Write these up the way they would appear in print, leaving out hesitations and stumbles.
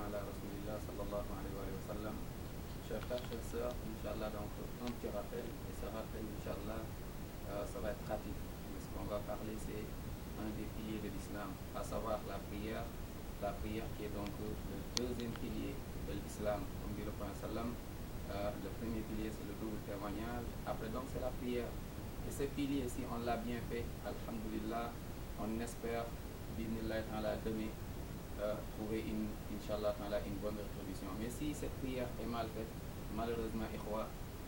ala rasulillah sallallahu alayhi wa sallam. Chers frères, chères sœurs, Inch'Allah, donc un petit rappel, et ce rappel, Inch'Allah, ça va être pratique. Mais ce qu'on va parler, c'est un des piliers de l'islam, à savoir la prière qui est donc le deuxième pilier de l'islam, comme dit le prophète sallam. Le premier pilier, c'est le double témoignage, après donc c'est la prière. Et ce pilier, si on l'a bien fait, alhamdulillah, on espère, bismillah, demain, trouver Inch'Allah, une bonne rétribution. Mais si cette prière est mal faite, malheureusement,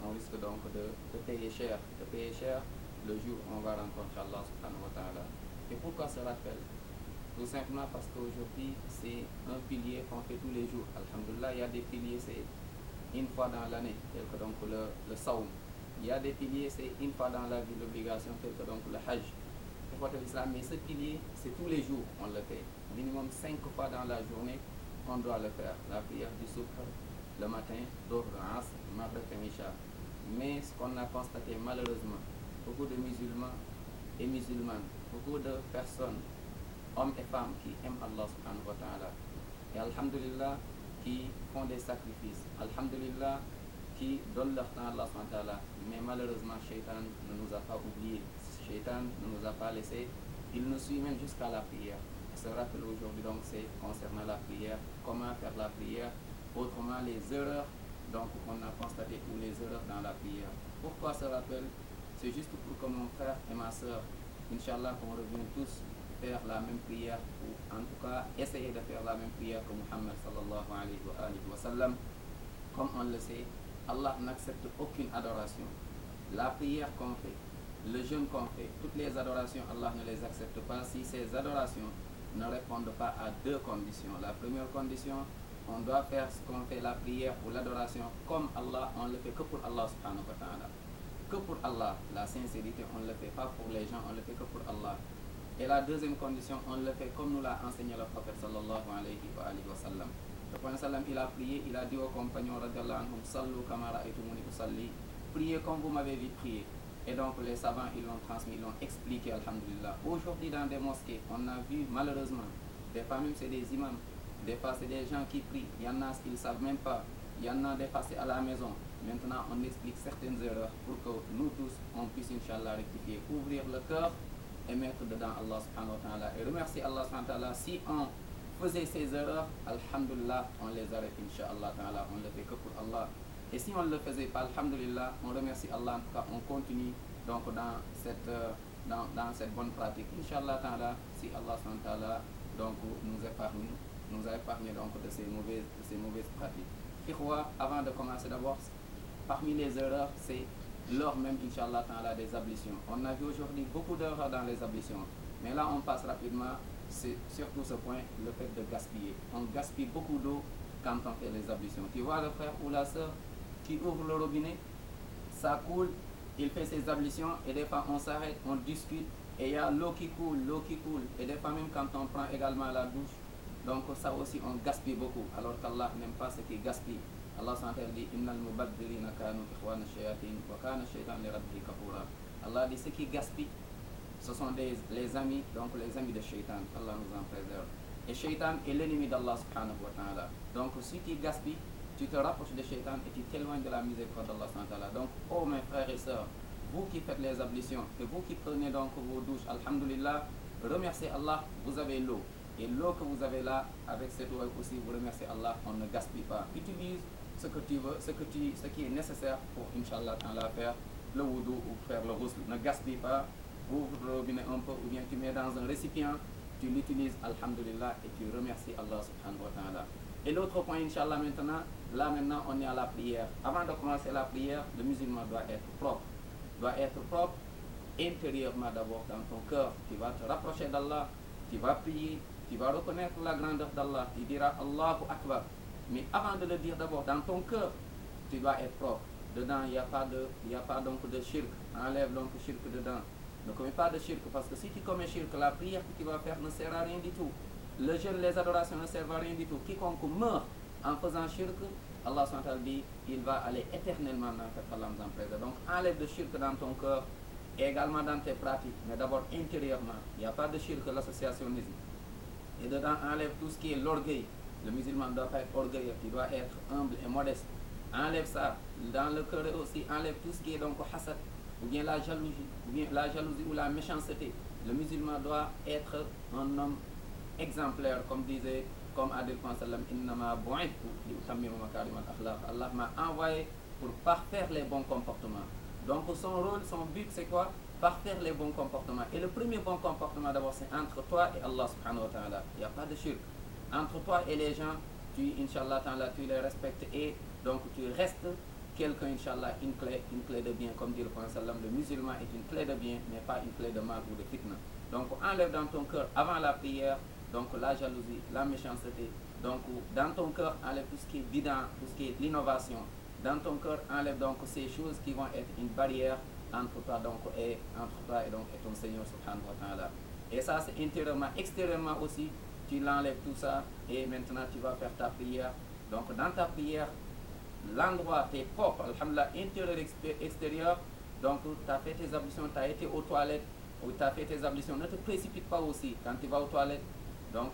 on risque donc de payer cher. Le jour où on va rencontrer Allah subhanahu wa ta'ala. Et pourquoi ce rappel? Tout simplement parce qu'aujourd'hui, c'est un pilier qu'on fait tous les jours. Alhamdulillah, il y a des piliers, c'est une fois dans l'année, tel que donc le saum. Il y a des piliers, c'est une fois dans la vie, l'obligation, tel que donc le hajj. Mais ce pilier, c'est tous les jours, on le fait. Minimum 5 fois dans la journée, on doit le faire. La prière du soukh, le matin, Dhuhr, Asr, Maghrib et Isha. Mais ce qu'on a constaté malheureusement, beaucoup de musulmans et musulmanes, beaucoup de personnes, hommes et femmes qui aiment Allah subhanahu wa ta'ala, et alhamdulillah, qui font des sacrifices, alhamdulillah, qui donnent leur temps à Allah subhanahu wa ta'ala. Mais malheureusement, Shaitan ne nous a pas oubliés, Shaitan ne nous a pas laissés, il nous suit même jusqu'à la prière. Ce rappel aujourd'hui donc c'est concernant la prière, comment faire la prière, autrement les erreurs donc on a constaté ou les erreurs dans la prière. Pourquoi ce rappel? C'est juste pour que mon frère et ma soeur, Inch'Allah, qu'on revienne tous faire la même prière, ou en tout cas essayer de faire la même prière que Muhammad sallallahu alayhi wa sallam. Comme on le sait, Allah n'accepte aucune adoration. La prière qu'on fait, le jeûne qu'on fait, toutes les adorations, Allah ne les accepte pas si ces adorations ne répondent pas à deux conditions. La première condition, on doit faire ce qu'on fait, la prière ou l'adoration comme Allah, on le fait que pour Allah subhanahu wa ta'ala. Que pour Allah, la sincérité, on ne le fait pas pour les gens, on le fait que pour Allah. Et la deuxième condition, on le fait comme nous l'a enseigné le prophète sallallahu alayhi wa sallam. Le prophète sallam, il a prié, il a dit aux compagnons radiyallahu anhum, sallu kama ra'aytumuni usalli, priez comme vous m'avez vu prier. Et donc les savants, ils l'ont transmis, ils l'ont expliqué, alhamdulillah. Aujourd'hui dans des mosquées, on a vu malheureusement, des fois même c'est des imams, des fois c'est des gens qui prient, il y en a qui ne savent même pas, il y en a des fois c'est à la maison. Maintenant on explique certaines erreurs pour que nous tous, on puisse Inch'Allah rectifier, ouvrir le cœur et mettre dedans Allah subhanahu wa ta'ala. Et remercier Allah subhanahu wa ta'ala. Si on faisait ces erreurs, alhamdulillah, on les arrête Inch'Allah ta'ala, on le fait que pour Allah. Et si on ne le faisait pas, alhamdulillah, on remercie Allah, en tout cas on continue donc dans cette bonne pratique. Inch'Allah ta'ala, si Allah subhanahu wa ta'ala donc nous a épargné donc de ces mauvaises pratiques. Ikhwa, avant de commencer d'abord, parmi les erreurs, c'est lors même, Inch'Allah ta'ala, des ablutions. On a vu aujourd'hui beaucoup d'erreurs dans les ablutions. Mais là, on passe rapidement, c'est surtout ce point, le fait de gaspiller. On gaspille beaucoup d'eau quand on fait les ablutions. Tu vois le frère ou la soeur qui ouvre le robinet, ça coule, il fait ses ablutions et des fois on s'arrête, on discute et il y a l'eau qui coule. Et des fois même quand on prend également la douche, donc ça aussi on gaspille beaucoup, alors qu'Allah n'aime pas ce qui gaspille. Allah dit Innal mubaddilina kanu ikhwana shayatin wa kana shaytan li rabbihi kafura. Allah dit ceux qui gaspillent, ce sont les amis, donc les amis de Shaitan. Allah nous en préserve. Et Shaitan est l'ennemi d'Allah subhanahu wa ta'ala. Donc si tu gaspilles, tu te rapproches de Shaitan et tu t'éloignes de la miséricorde d'Allah subhanahu wa ta'ala. Donc, oh mes frères et sœurs, vous qui faites les ablutions et vous qui prenez donc vos douches, alhamdulillah, remerciez Allah, vous avez l'eau. Et l'eau que vous avez là, avec cette eau aussi, vous remerciez Allah, on ne gaspille pas. Utilise ce que tu veux, ce qui est nécessaire pour, Inch'Allah, faire le wudu ou faire le ghusl. Ne gaspille pas, ouvre le robinet un peu ou bien tu mets dans un récipient, tu l'utilises, alhamdulillah, et tu remercies Allah subhanahu wa ta'ala. Et l'autre point, Inch'Allah, maintenant on est à la prière. Avant de commencer la prière, le musulman doit être propre intérieurement d'abord dans ton cœur. Tu vas te rapprocher d'Allah, tu vas prier, tu vas reconnaître la grandeur d'Allah, tu diras Allahu Akbar. Mais avant de le dire d'abord, dans ton cœur, tu dois être propre. Dedans, il n'y a pas donc de shirk. Enlève donc le shirk dedans. Ne commets pas de shirk, parce que si tu commets shirk, la prière que tu vas faire ne sert à rien du tout. Le jeûne, les adorations ne servent à rien du tout. Quiconque meurt en faisant shirk, Allah SWT dit, il va aller éternellement dans cette Allah nous en préserve. Donc enlève le shirk dans ton cœur et également dans tes pratiques, mais d'abord intérieurement. Il n'y a pas de shirk, l'associationnisme. Et dedans, enlève tout ce qui est l'orgueil. Le musulman ne doit pas être orgueilleux, il doit être humble et modeste. Enlève ça. Dans le cœur aussi, enlève tout ce qui est donc hasad, ou bien la jalousie ou la méchanceté. Le musulman doit être un homme exemplaire, comme a dit le Prophète sallam, innama bu'ithtu li utammima makarim al-akhlaq. Allah m'a envoyé pour parfaire les bons comportements. Donc son rôle, son but c'est quoi? Parfaire les bons comportements. Et le premier bon comportement d'abord c'est entre toi et Allah subhanahu wa ta'ala. Il n'y a pas de shirk. Entre toi et les gens, Inch'Allah ta'ala, tu les respectes et donc tu restes quelqu'un, Inch'Allah, une clé de bien, comme dit le Prophète sallam, le musulman est une clé de bien, mais pas une clé de mal ou de fitna. Donc enlève dans ton cœur, avant la prière, donc la jalousie, la méchanceté. Donc dans ton cœur, enlève tout ce qui est bid'ah, tout ce qui est l'innovation. Dans ton cœur, enlève donc ces choses qui vont être une barrière entre toi et ton Seigneur subhanahu wa ta'ala. Et ça c'est intérieurement, extérieurement aussi, tu l'enlèves tout ça et maintenant tu vas faire ta prière. Donc dans ta prière, l'endroit t'es propre, alhamdulillah, intérieur, extérieur. Donc tu as fait tes ablutions, tu as été aux toilettes, ou tu as fait tes ablutions. Ne te précipite pas aussi quand tu vas aux toilettes. Donc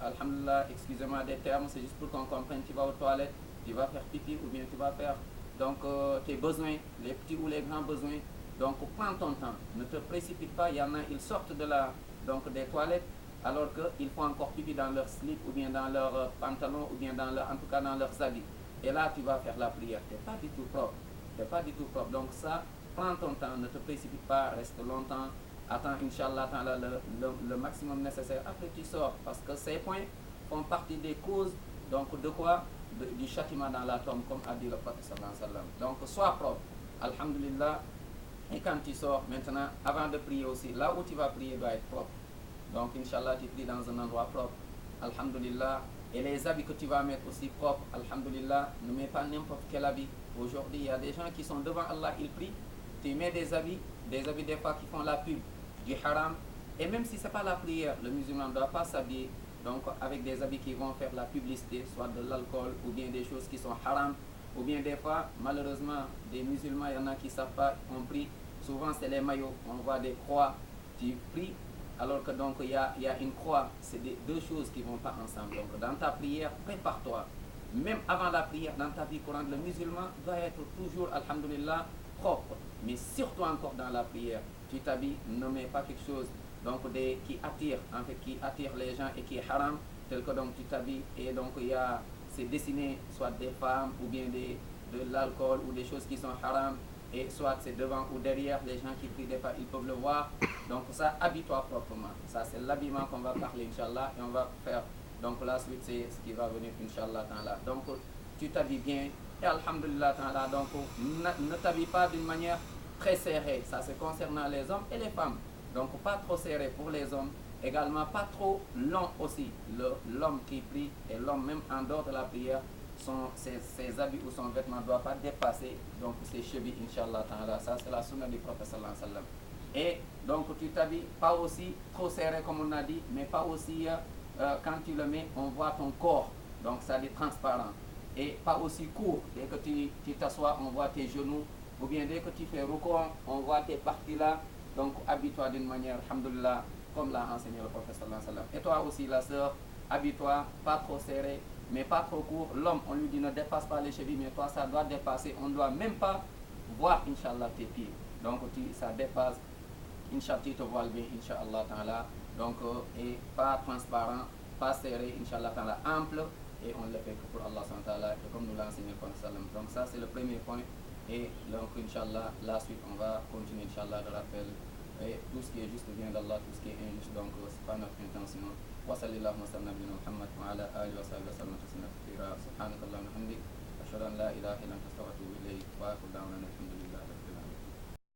alhamdulillah, excusez-moi des termes, c'est juste pour qu'on comprenne. Tu vas aux toilettes, tu vas faire pipi ou bien tu vas faire donc tes besoins, les petits ou les grands besoins. Donc prends ton temps, ne te précipite pas. Il y en a, ils sortent des toilettes alors qu'ils font encore pipi dans leur slip ou bien dans leur pantalon ou bien en tout cas dans leurs habits. Et là tu vas faire la prière, tu n'es pas du tout propre, donc ça, prends ton temps, ne te précipite pas, reste longtemps, attends Inch'Allah le maximum nécessaire, après tu sors, parce que ces points font partie des causes, donc de quoi? Du châtiment dans la tombe, comme a dit le prophète sallallahu alayhi wa sallam. Donc sois propre, alhamdulillah. Et quand tu sors maintenant, avant de prier aussi, là où tu vas prier doit être propre. Donc Inch'Allah, tu pries dans un endroit propre, alhamdulillah. Et les habits que tu vas mettre aussi propres, alhamdulillah, ne mets pas n'importe quel habit. Aujourd'hui, il y a des gens qui sont devant Allah, ils prient, tu mets des habits des fois qui font la pub du haram. Et même si ce n'est pas la prière, le musulman ne doit pas s'habiller donc avec des habits qui vont faire la publicité, soit de l'alcool ou bien des choses qui sont haram. Ou bien des fois, malheureusement, des musulmans, il y en a qui ne savent pas, on prie. Souvent, c'est les maillots, on voit des croix, tu pries. Alors que donc il y a une croix, c'est deux choses qui ne vont pas ensemble. Donc dans ta prière, prépare-toi. Même avant la prière, dans ta vie courante, le musulman doit être toujours, alhamdulillah, propre. Mais surtout encore dans la prière, tu t'habilles, ne mets pas quelque chose donc qui attire les gens et qui est haram, tel que donc tu t'habilles et donc c'est dessiné soit des femmes ou bien de l'alcool ou des choses qui sont haram. Et soit c'est devant ou derrière, les gens qui prient des fois, ils peuvent le voir. Donc ça, habille-toi proprement. Ça, c'est l'habillement qu'on va parler, Inch'Allah. Et on va faire, donc la suite, c'est ce qui va venir, Inch'Allah. Donc tu t'habilles bien. Et alhamdulillah, donc ne t'habille pas d'une manière très serrée. Ça, c'est concernant les hommes et les femmes. Donc pas trop serré pour les hommes. Également, pas trop long aussi. L'homme qui prie et l'homme même en dehors de la prière, ses habits ou son vêtement ne doit pas dépasser donc ses chevilles, Inch'Allah ta'ala. Ça c'est la sunna du prophète sallallahu alayhi wa sallam. Et donc tu t'habilles pas aussi trop serré comme on a dit, mais pas aussi quand tu le mets, on voit ton corps, donc ça dit transparent. Et pas aussi court, dès que tu t'assois, on voit tes genoux, ou bien dès que tu fais recours, on voit tes parties là. Donc habille-toi d'une manière, alhamdulillah, comme l'a enseigné le prophète sallallahu alayhi wa sallam. Et toi aussi la sœur, habille-toi, pas trop serré, mais pas trop court. L'homme, on lui dit ne dépasse pas les chevilles, mais toi ça doit dépasser. On ne doit même pas voir, Inch'Allah, tes pieds. Donc ça dépasse, Inch'Allah, tu te voiles bien, Inch'Allah ta'ala. Donc, et pas transparent, pas serré, Inch'Allah ta'ala, ample. Et on le fait que pour Allah ta'ala, comme nous l'a enseigné le prophète sallam. Donc ça c'est le premier point. Et donc Inch'Allah, la suite on va continuer, Inch'Allah, de rappel. Et tout ce qui est juste vient d'Allah, tout ce qui est injuste, donc c'est pas notre intention. وصلى اللهم وسلم على محمد وعلى اله وصحبه وسلم تسليما كثيرا سبحانك اللهم وبحمدك اشهد ان لا اله الا انت استغفرك واتوب اليك واخر دعوانا الحمد لله.